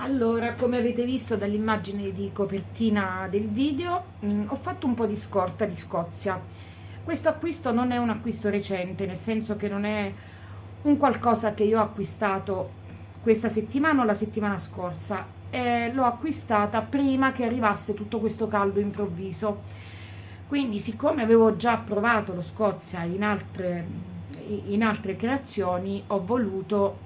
Allora, come avete visto dall'immagine di copertina del video, ho fatto un po' di scorta di Scozia. Questo acquisto non è un acquisto recente, nel senso che non è un qualcosa che io ho acquistato questa settimana o la settimana scorsa. L'ho acquistata prima che arrivasse tutto questo caldo improvviso. Quindi, siccome avevo già provato lo Scozia in altre creazioni, ho voluto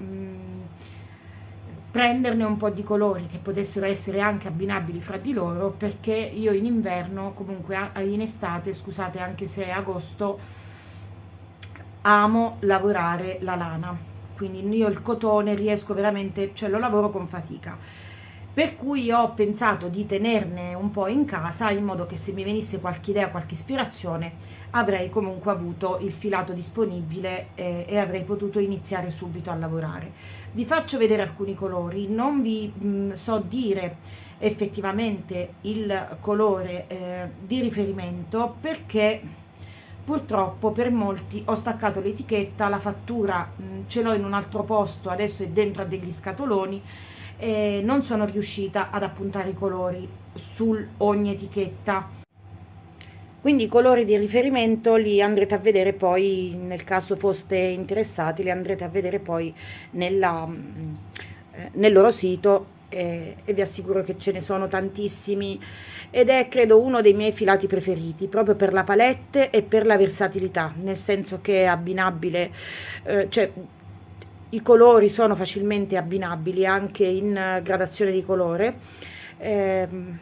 prenderne un po' di colori che potessero essere anche abbinabili fra di loro, perché io in inverno, comunque in estate, scusate, anche se è agosto, amo lavorare la lana, quindi io il cotone riesco veramente, cioè lo lavoro con fatica, per cui ho pensato di tenerne un po' in casa, in modo che se mi venisse qualche idea, qualche ispirazione, avrei comunque avuto il filato disponibile, e avrei potuto iniziare subito a lavorare. Vi faccio vedere alcuni colori, non vi so dire effettivamente il colore di riferimento, perché purtroppo per molti ho staccato l'etichetta, la fattura ce l'ho in un altro posto, adesso è dentro a degli scatoloni, e non sono riuscita ad appuntare i colori su ogni etichetta. Quindi i colori di riferimento li andrete a vedere poi, nel caso foste interessati, li andrete a vedere poi nel loro sito, e vi assicuro che ce ne sono tantissimi, ed è credo uno dei miei filati preferiti, proprio per la palette e per la versatilità, nel senso che è abbinabile, cioè i colori sono facilmente abbinabili anche in gradazione di colore. Ehm,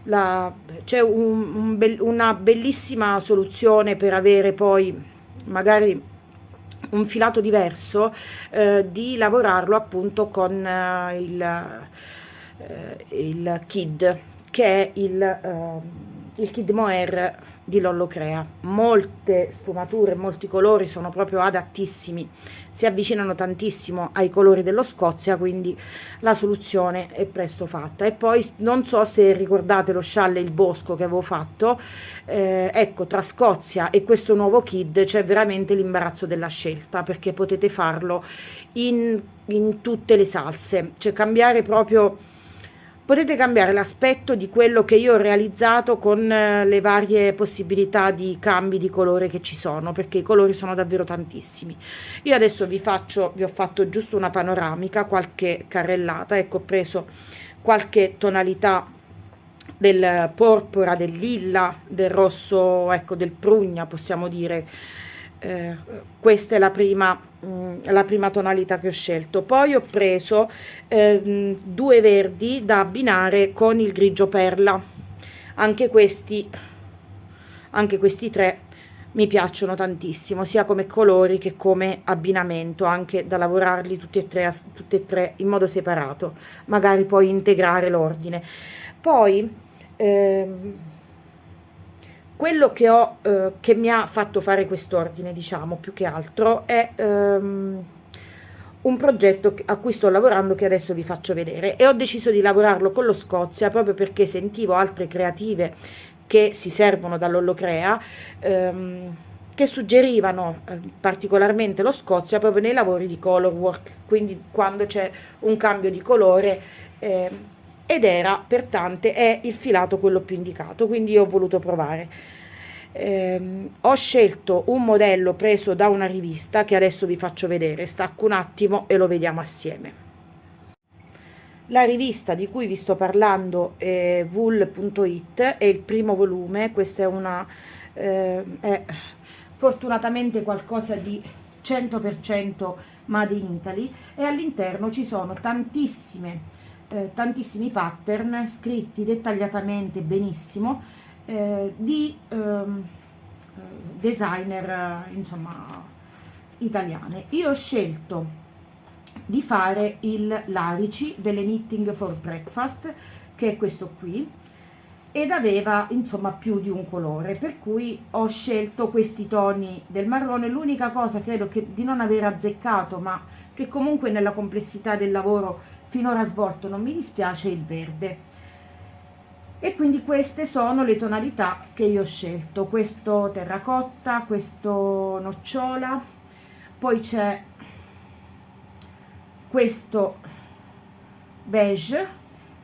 la- C'è una bellissima soluzione per avere poi magari un filato diverso, di lavorarlo appunto con il Kid, che è il Kid Mohair di Lollo Crea. Molte sfumature, molti colori sono proprio adattissimi, si avvicinano tantissimo ai colori dello Scozia, quindi la soluzione è presto fatta. E poi non so se ricordate lo scialle il bosco che avevo fatto, ecco, tra Scozia e questo nuovo Kid c'è veramente l'imbarazzo della scelta, perché potete farlo in tutte le salse, cioè cambiare proprio, potete cambiare l'aspetto di quello che io ho realizzato con le varie possibilità di cambi di colore che ci sono, perché i colori sono davvero tantissimi. Io adesso vi ho fatto giusto una panoramica, qualche carrellata, ecco, ho preso qualche tonalità del porpora, del lilla, del rosso, ecco, del prugna, possiamo dire. Eh, Questa è la prima tonalità che ho scelto. Poi ho preso due verdi da abbinare con il grigio perla. Anche questi, anche questi tre mi piacciono tantissimo, sia come colori che come abbinamento, anche da lavorarli tutti e tre in modo separato, magari poi integrare l'ordine. Poi ehm, quello che mi ha fatto fare quest'ordine, diciamo, più che altro, è un progetto a cui sto lavorando, che adesso vi faccio vedere, e ho deciso di lavorarlo con lo Scozia proprio perché sentivo altre creative che si servono dall'Ollocrea, che suggerivano particolarmente lo Scozia proprio nei lavori di color work, quindi quando c'è un cambio di colore, eh, ed era per tante è il filato quello più indicato, quindi io ho voluto provare. Ho scelto un modello preso da una rivista che adesso vi faccio vedere, stacco un attimo e lo vediamo assieme. La rivista di cui vi sto parlando è wool.it, è il primo volume, questa è fortunatamente qualcosa di 100% made in Italy, e all'interno ci sono tantissimi pattern scritti dettagliatamente benissimo, di designer, insomma, italiane. Io ho scelto di fare il Larici delle Knitting for Breakfast, che è questo qui, ed aveva insomma più di un colore, per cui ho scelto questi toni del marrone. L'unica cosa credo che di non aver azzeccato, ma che comunque nella complessità del lavoro finora svolto non mi dispiace, è il verde. E quindi queste sono le tonalità che io ho scelto: questo terracotta, questo nocciola, poi c'è questo beige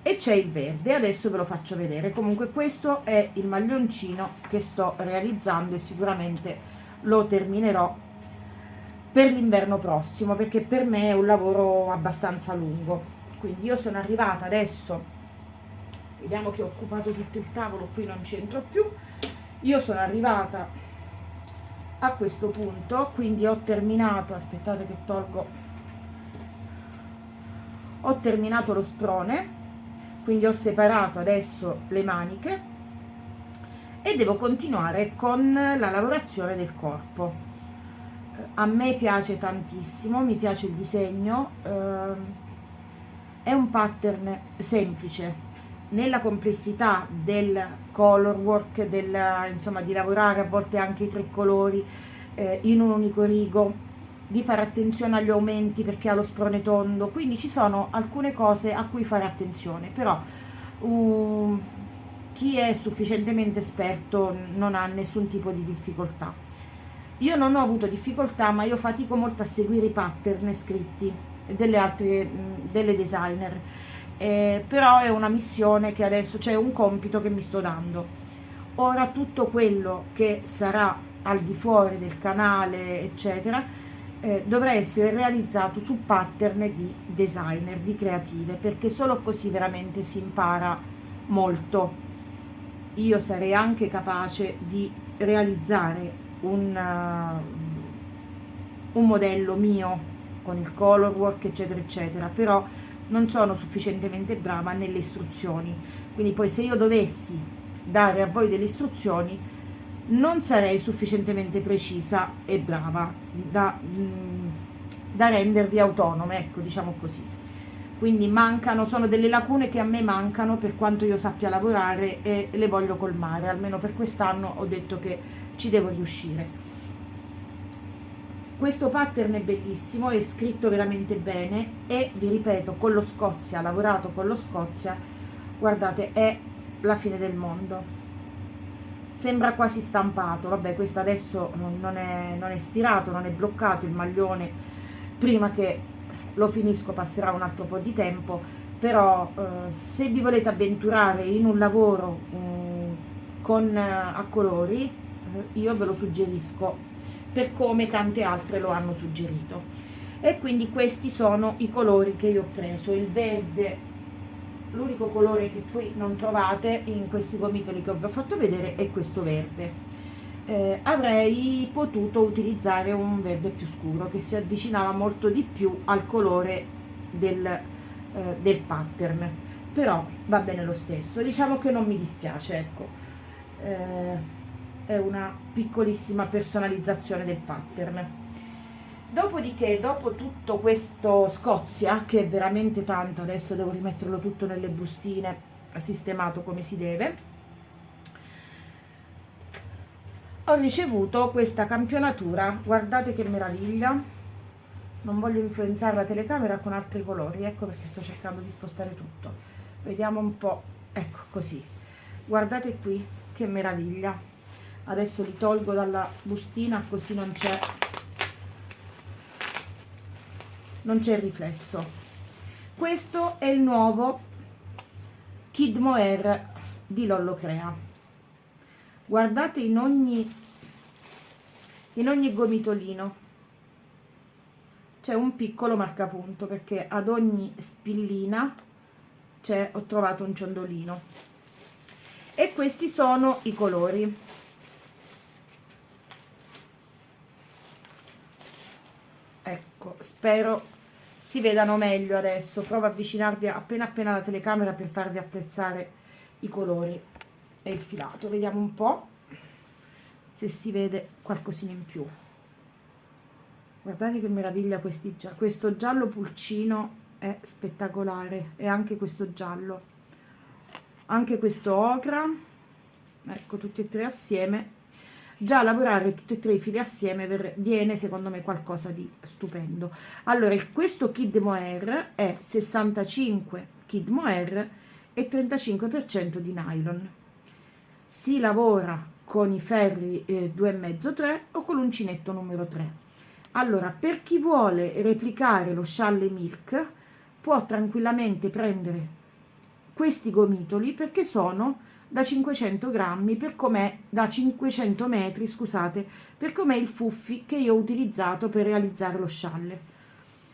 e c'è il verde. Adesso ve lo faccio vedere. Comunque questo è il maglioncino che sto realizzando e sicuramente lo terminerò per l'inverno prossimo, perché per me è un lavoro abbastanza lungo. Quindi io sono arrivata adesso, vediamo che ho occupato tutto il tavolo, qui non c'entro più. Io sono arrivata a questo punto, quindi ho terminato, aspettate che tolgo, ho terminato lo sprone, quindi ho separato adesso le maniche e devo continuare con la lavorazione del corpo. A me piace tantissimo, mi piace il disegno, è un pattern semplice nella complessità del color work, insomma, di lavorare a volte anche i tre colori in un unico rigo, di fare attenzione agli aumenti perché ha lo sprone tondo, quindi ci sono alcune cose a cui fare attenzione, però chi è sufficientemente esperto non ha nessun tipo di difficoltà. Io non ho avuto difficoltà, ma io fatico molto a seguire i pattern scritti delle altre, delle designer, però è una missione che adesso, c'è un compito che mi sto dando. Ora tutto quello che sarà al di fuori del canale, eccetera, dovrà essere realizzato su pattern di designer, di creative, perché solo così veramente si impara molto. Io sarei anche capace di realizzare un modello mio con il color work eccetera eccetera, però non sono sufficientemente brava nelle istruzioni, quindi poi se io dovessi dare a voi delle istruzioni non sarei sufficientemente precisa e brava da rendervi autonome, ecco, diciamo così. Quindi mancano, sono delle lacune che a me mancano per quanto io sappia lavorare e le voglio colmare, almeno per quest'anno ho detto che ci devo riuscire. Questo pattern è bellissimo, è scritto veramente bene e vi ripeto, con lo Scozia, lavorato con lo Scozia, guardate, è la fine del mondo. Sembra quasi stampato, vabbè, questo adesso non è stirato, non è bloccato il maglione, prima che lo finisco passerà un altro po' di tempo, però se vi volete avventurare in un lavoro a colori, io ve lo suggerisco, per come tante altre lo hanno suggerito. E quindi questi sono i colori che io ho preso. Il verde, l'unico colore che qui non trovate in questi gomitoli che vi ho fatto vedere è questo verde. Avrei potuto utilizzare un verde più scuro che si avvicinava molto di più al colore del pattern, però va bene lo stesso, diciamo che non mi dispiace, ecco. È una piccolissima personalizzazione del pattern. Dopodiché, dopo tutto questo Scozia, che è veramente tanto, adesso devo rimetterlo tutto nelle bustine, sistemato come si deve, ho ricevuto questa campionatura, guardate che meraviglia. Non voglio influenzare la telecamera con altri colori, ecco perché sto cercando di spostare tutto. Vediamo un po', ecco così, guardate qui che meraviglia. Adesso li tolgo dalla bustina così non c'è il riflesso. Questo è il nuovo Kid Mohair di Lollocrea. Guardate in ogni gomitolino c'è un piccolo marcapunto, perché ad ogni spillina ho trovato un ciondolino, e questi sono i colori. Ecco, spero si vedano meglio adesso. Provo a avvicinarvi appena la telecamera per farvi apprezzare i colori e il filato. Vediamo un po' se si vede qualcosina in più. Guardate che meraviglia questo giallo pulcino è spettacolare, e anche questo giallo, anche questo ocra, ecco, tutti e tre assieme. Già lavorare tutti e tre i fili assieme viene secondo me qualcosa di stupendo. Allora, questo Kid Mohair è 65 Kid Mohair e 35% di nylon. Si lavora con i ferri 2,5-3 o con l'uncinetto numero 3. Allora, per chi vuole replicare lo scialle milk, può tranquillamente prendere questi gomitoli, perché sono da 500 grammi per com'è, da 500 metri, scusate, per com'è il fuffi che io ho utilizzato per realizzare lo scialle.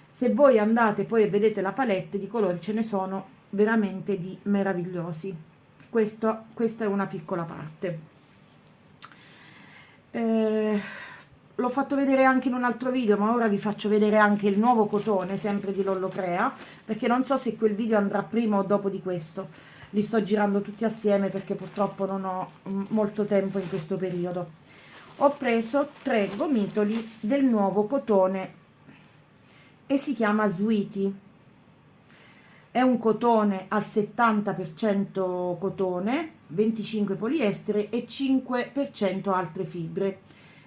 Se voi andate poi e vedete la palette di colori, ce ne sono veramente di meravigliosi. Questa è una piccola parte. L'ho fatto vedere anche in un altro video, ma ora vi faccio vedere anche il nuovo cotone, sempre di Lollocrea, perché non so se quel video andrà prima o dopo di questo. Li sto girando tutti assieme perché purtroppo non ho molto tempo in questo periodo. Ho preso 3 gomitoli del nuovo cotone e si chiama Sweetie. È un cotone al 70% cotone, 25 poliestere e 5% altre fibre.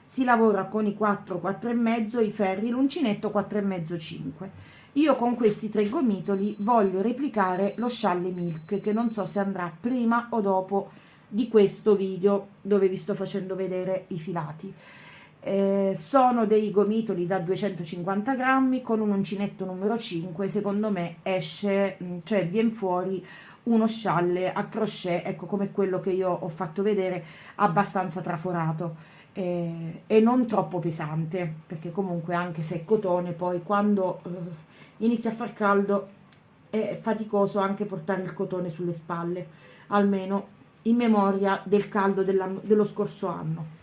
Si lavora con i 4, 4,5, i ferri, l'uncinetto 4,5, 5. Io con questi 3 gomitoli voglio replicare lo scialle milk, che non so se andrà prima o dopo di questo video dove vi sto facendo vedere i filati. Sono dei gomitoli da 250 grammi con un uncinetto numero 5. Secondo me esce, cioè viene fuori uno scialle a crochet, ecco, come quello che io ho fatto vedere, abbastanza traforato e non troppo pesante, perché comunque anche se è cotone, poi quando inizia a far caldo è faticoso anche portare il cotone sulle spalle, almeno in memoria del caldo dello scorso anno.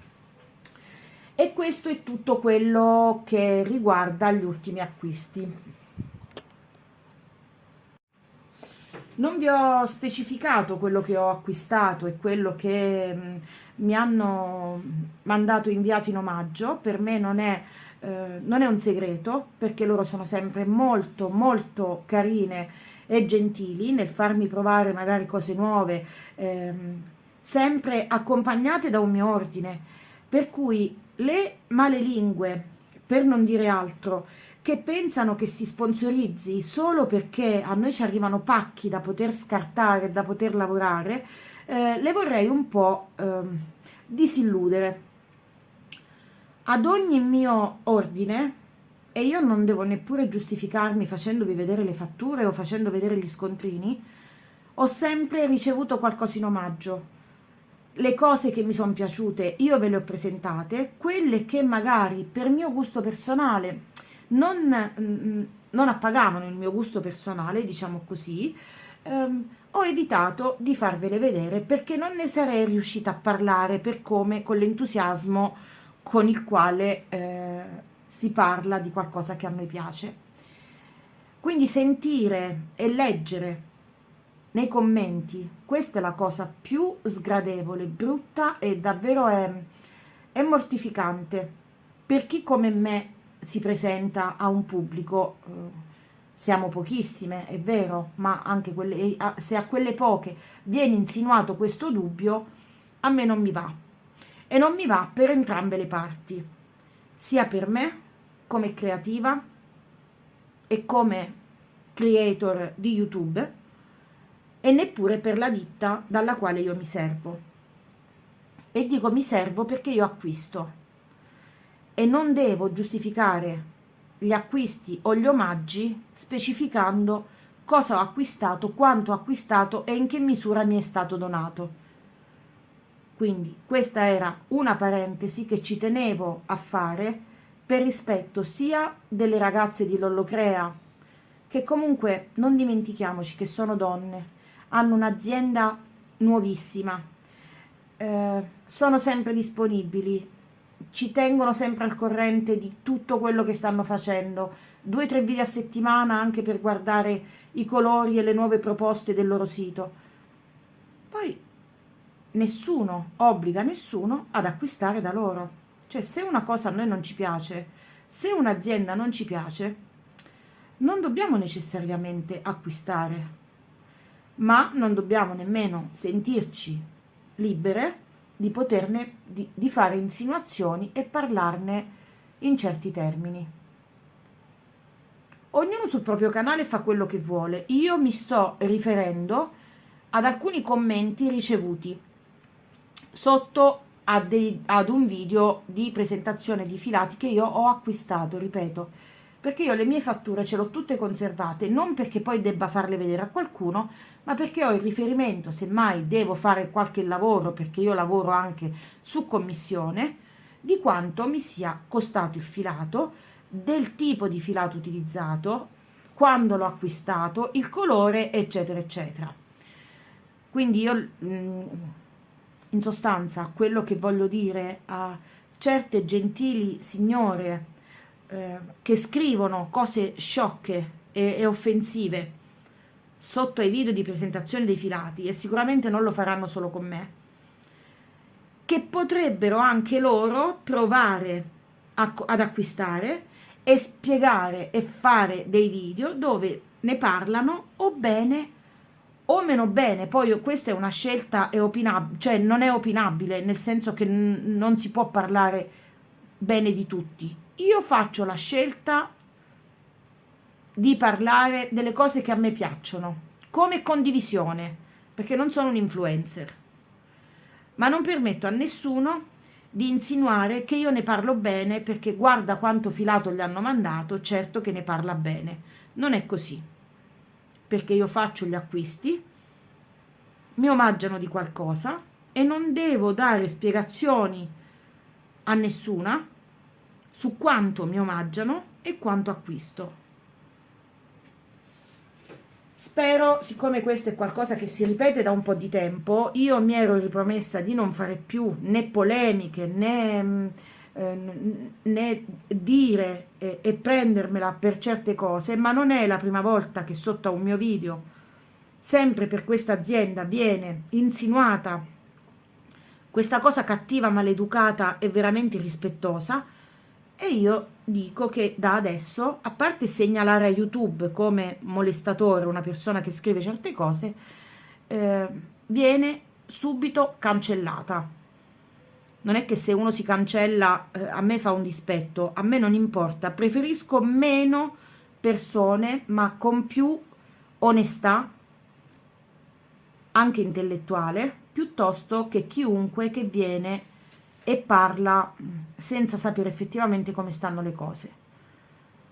E questo è tutto quello che riguarda gli ultimi acquisti. Non vi ho specificato quello che ho acquistato e quello che mi hanno mandato inviato in omaggio. Per me non è un segreto, perché loro sono sempre molto molto carine e gentili nel farmi provare magari cose nuove, sempre accompagnate da un mio ordine, per cui le malelingue, per non dire altro, che pensano che si sponsorizzi solo perché a noi ci arrivano pacchi da poter scartare, da poter lavorare, le vorrei un po' disilludere. Ad ogni mio ordine, e io non devo neppure giustificarmi facendovi vedere le fatture o facendo vedere gli scontrini, ho sempre ricevuto qualcosa in omaggio. Le cose che mi sono piaciute io ve le ho presentate, quelle che magari per mio gusto personale non appagavano il mio gusto personale, diciamo così, ho evitato di farvele vedere perché non ne sarei riuscita a parlare per come, con l'entusiasmo con il quale si parla di qualcosa che a noi piace. Quindi sentire e leggere nei commenti, questa è la cosa più sgradevole, brutta e davvero è mortificante per chi come me si presenta a un pubblico. Siamo pochissime, è vero, ma anche se a quelle poche viene insinuato questo dubbio, a me non mi va, e non mi va per entrambe le parti, sia per me come creativa e come creator di YouTube, e neppure per la ditta dalla quale io mi servo. E dico mi servo perché io acquisto e non devo giustificare gli acquisti o gli omaggi specificando cosa ho acquistato, quanto ho acquistato e in che misura mi è stato donato. Quindi questa era una parentesi che ci tenevo a fare per rispetto sia delle ragazze di Lollocrea, che comunque non dimentichiamoci che sono donne, hanno un'azienda nuovissima, sono sempre disponibili, ci tengono sempre al corrente di tutto quello che stanno facendo, 2-3 video a settimana anche per guardare i colori e le nuove proposte del loro sito. Poi nessuno obbliga nessuno ad acquistare da loro, cioè se una cosa a noi non ci piace, se un'azienda non ci piace, non dobbiamo necessariamente acquistare, ma non dobbiamo nemmeno sentirci libere di poterne di fare insinuazioni e parlarne in certi termini. Ognuno sul proprio canale fa quello che vuole. Io mi sto riferendo ad alcuni commenti ricevuti sotto ad un video di presentazione di filati che io ho acquistato, ripeto, perché io le mie fatture ce l'ho tutte conservate, non perché poi debba farle vedere a qualcuno, ma perché ho il riferimento, se mai devo fare qualche lavoro, perché io lavoro anche su commissione, di quanto mi sia costato il filato, del tipo di filato utilizzato, quando l'ho acquistato, il colore, eccetera, eccetera. Quindi io, in sostanza, quello che voglio dire a certe gentili signore che scrivono cose sciocche e offensive sotto ai video di presentazione dei filati, e sicuramente non lo faranno solo con me, che potrebbero anche loro provare ad acquistare e spiegare e fare dei video dove ne parlano o bene o meno bene. Poi questa è una scelta, è opinabile, cioè non è opinabile, nel senso che non si può parlare bene di tutti. Io faccio la scelta di parlare delle cose che a me piacciono, come condivisione, perché non sono un influencer, ma non permetto a nessuno di insinuare che io ne parlo bene perché guarda quanto filato gli hanno mandato, certo che ne parla bene. Non è così, perché io faccio gli acquisti, mi omaggiano di qualcosa e non devo dare spiegazioni a nessuna su quanto mi omaggiano e quanto acquisto. Spero, siccome questo è qualcosa che si ripete da un po' di tempo, io mi ero ripromessa di non fare più né polemiche né dire e prendermela per certe cose, ma non è la prima volta che sotto a un mio video, sempre per questa azienda, viene insinuata questa cosa cattiva, maleducata e veramente irrispettosa. E io dico che da adesso, a parte segnalare a YouTube come molestatore una persona che scrive certe cose, viene subito cancellata. Non è che se uno si cancella a me fa un dispetto, a me non importa, preferisco meno persone ma con più onestà, anche intellettuale, piuttosto che chiunque che viene e parla senza sapere effettivamente come stanno le cose.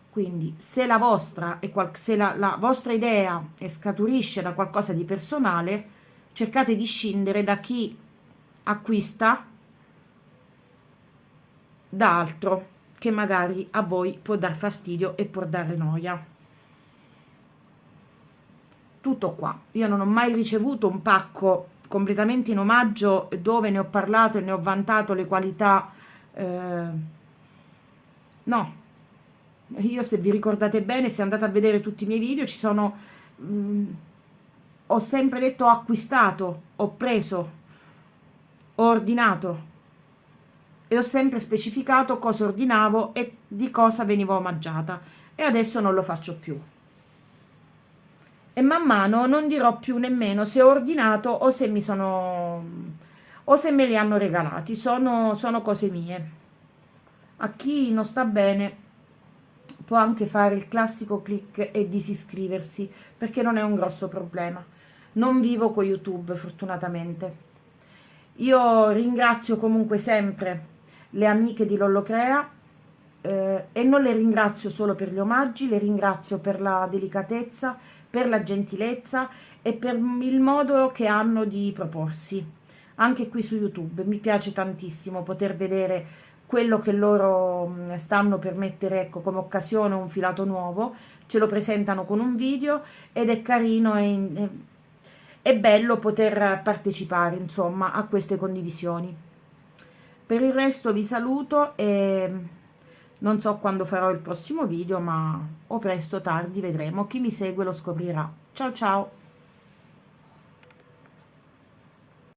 Quindi se la vostra, se la vostra idea scaturisce da qualcosa di personale, cercate di scindere da chi acquista da altro che magari a voi può dar fastidio e può dare noia. Tutto qua. Io non ho mai ricevuto un pacco completamente in omaggio dove ne ho parlato e ne ho vantato le qualità. No, io, se vi ricordate bene, se andate a vedere tutti i miei video, ci sono, ho sempre detto ho acquistato, ho preso, ho ordinato e ho sempre specificato cosa ordinavo e di cosa venivo omaggiata, e adesso non lo faccio più. E man mano non dirò più nemmeno se ho ordinato o se mi sono o se me li hanno regalati, sono cose mie. A chi non sta bene può anche fare il classico click e disiscriversi, perché non è un grosso problema. Non vivo con YouTube, fortunatamente. Io ringrazio comunque sempre le amiche di Lollocrea, e non le ringrazio solo per gli omaggi, le ringrazio per la delicatezza, per la gentilezza e per il modo che hanno di proporsi. Anche qui su YouTube mi piace tantissimo poter vedere quello che loro stanno per mettere, ecco, come occasione un filato nuovo, ce lo presentano con un video ed è carino e è bello poter partecipare, insomma, a queste condivisioni. Per il resto vi saluto e non so quando farò il prossimo video, ma o presto o tardi vedremo. Chi mi segue lo scoprirà. Ciao ciao!